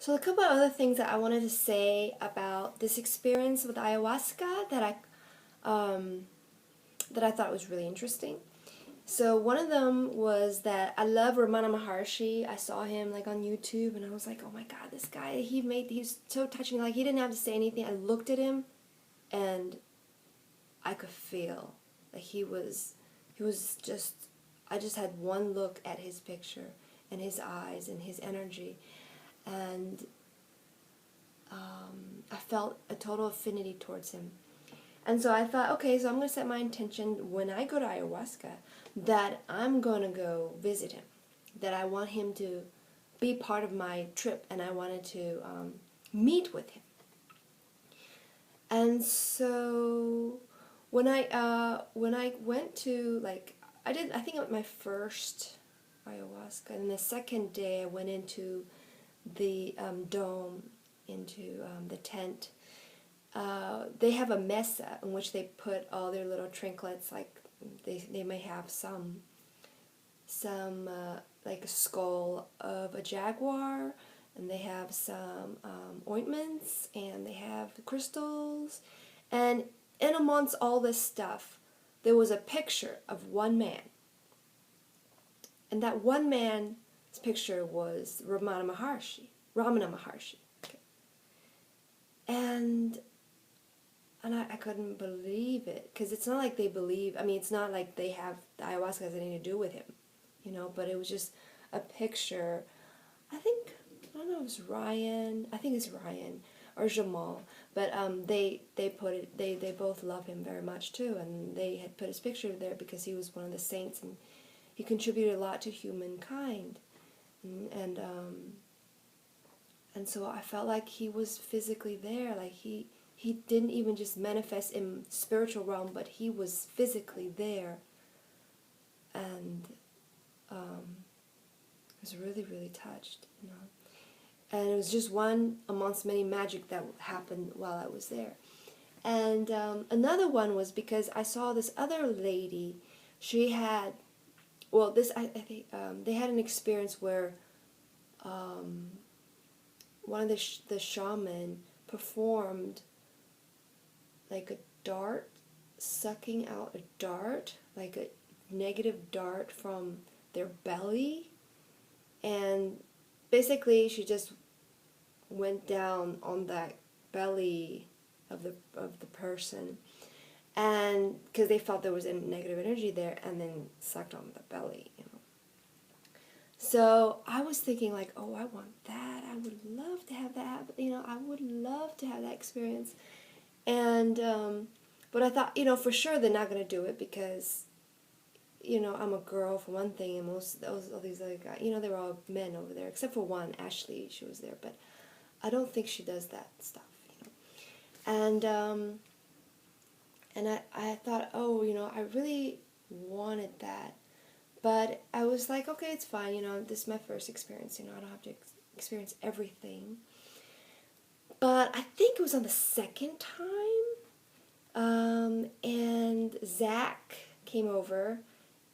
So a couple of other things that I wanted to say about this experience with ayahuasca that I thought was really interesting. So one of them was that I love Ramana Maharshi. I saw him like on YouTube, and I was like, oh my God, this guy, he's so touching. Like, he didn't have to say anything. I looked at him, and I could feel like he was just. I just had one look at his picture and his eyes and his energy, and I felt a total affinity towards him. And so I thought, okay, so I'm going to set my intention when I go to ayahuasca that I'm going to go visit him, that I want him to be part of my trip, and I wanted to meet with him. And so when I went to, like, I think it was my first ayahuasca, and the second day I went into the dome, into the tent. They have a mesa in which they put all their little trinkets, like they may have some like a skull of a jaguar, and they have some ointments, and they have crystals, and in amongst all this stuff, there was a picture of one man, and that one man's picture was Ramana Maharshi. Okay. And I couldn't believe it, because it's not like they believe, I mean, it's not like they have, the ayahuasca has anything to do with him, but it was just a picture. I don't know if it's Ryan, I think it's Ryan, or Jamal, but they put it, they both love him very much too, and they had put his picture there because he was one of the saints, and he contributed a lot to humankind, and so I felt like he was physically there, like he didn't even just manifest in spiritual realm, but he was physically there, and I was really, really touched, And it was just one amongst many magic that happened while I was there. And another one was because I saw this other lady. She had, well, I think they had an experience where one of the shaman performed like a dart, sucking out a dart, like a negative dart from their belly, and basically she just went down on that belly of the person, and because they felt there was a negative energy there, and then sucked on the belly. So I was thinking, like, oh, I want that. I would love to have that. I would love to have that experience. And but I thought, for sure they're not going to do it because, I'm a girl for one thing, and most all these other guys, they were all men over there, except for one, Ashley, she was there, but I don't think she does that stuff, And I thought, oh, I really wanted that, but I was like, okay, it's fine, this is my first experience, I don't have to experience everything. But I think it was on the second time, and Zach came over,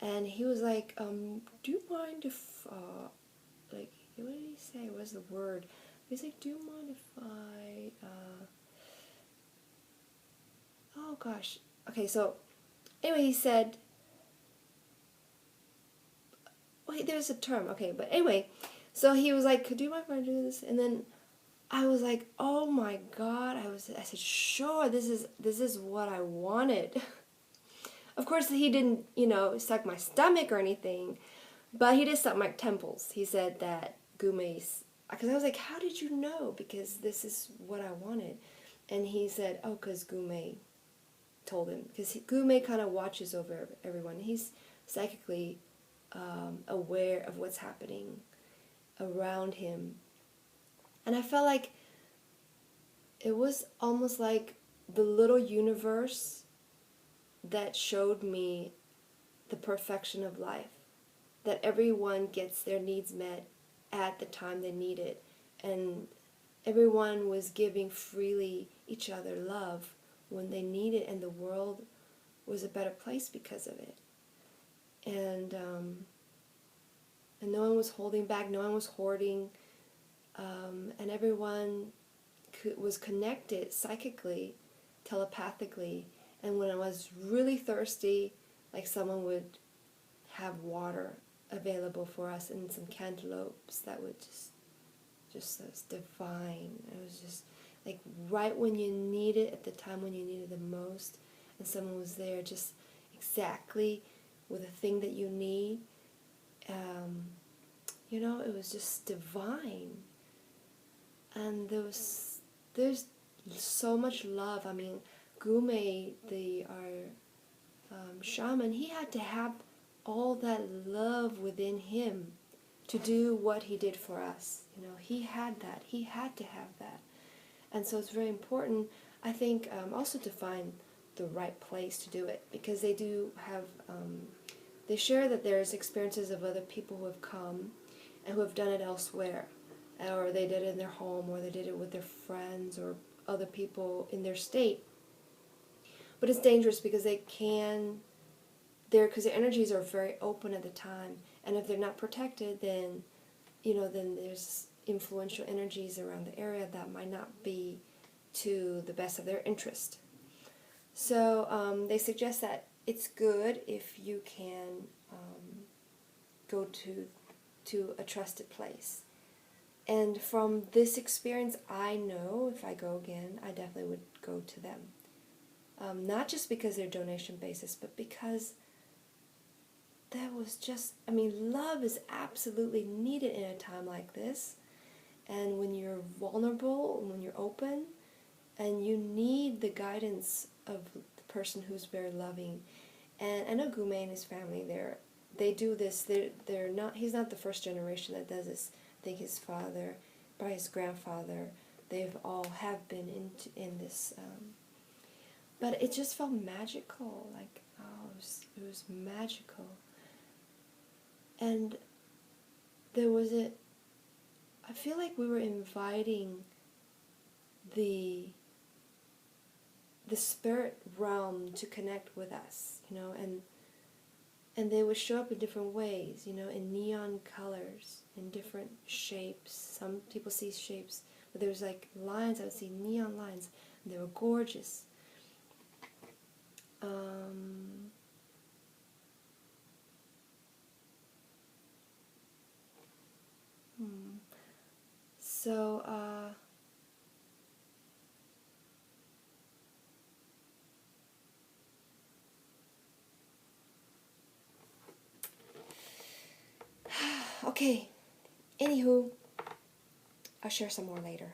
and he was like, do you mind if, like, what did he say? What was the word? He's like, do you mind if I, oh gosh. Okay, so, anyway, he said, wait, there's a term, okay, but anyway, so he was like, do you mind if I do this? And then I was like, oh my God, I said, sure, this is what I wanted. Of course, he didn't, suck my stomach or anything, but he did suck my temples. He said that Gume's, because I was like, how did you know? Because this is what I wanted. And he said, oh, because Gume told him. Because Gume kind of watches over everyone. He's psychically aware of what's happening around him. And I felt like it was almost like the little universe that showed me the perfection of life, that everyone gets their needs met at the time they need it, and everyone was giving freely each other love when they need it, and the world was a better place because of it. And no one was holding back, no one was hoarding. and everyone was connected psychically, telepathically, and when I was really thirsty, like someone would have water available for us and some cantaloupes that would just was divine. It was just like right when you need it, at the time when you needed the most, and someone was there just exactly with the thing that you need. You know, it was just divine. And there's so much love. I mean, Gume, our shaman, he had to have all that love within him to do what he did for us. You know, he had that. He had to have that. And so it's very important, I think, also to find the right place to do it, because they do have, they share that there's experiences of other people who have come and who have done it elsewhere, or they did it in their home, or they did it with their friends or other people in their state. But it's dangerous because because their energies are very open at the time, and if they're not protected, then, you know, then there's influential energies around the area that might not be to the best of their interest. So they suggest that it's good if you can go to a trusted place. And from this experience, I know if I go again, I definitely would go to them. Not just because they're donation basis, but because that was just, I mean, love is absolutely needed in a time like this. And when you're vulnerable, when you're open, and you need the guidance of the person who's very loving. And I know Gume and his family, they do this. They're not. He's not the first generation that does this. I think his father, probably his grandfather, they've all have been in this. But it just felt magical. Like, oh, it was magical. And there was I feel like we were inviting the spirit realm to connect with us, you know, and they would show up in different ways, you know, in neon colors, in different shapes. Some people see shapes, but there was like lines. I would see neon lines, and they were gorgeous. So, okay, anywho, I'll share some more later.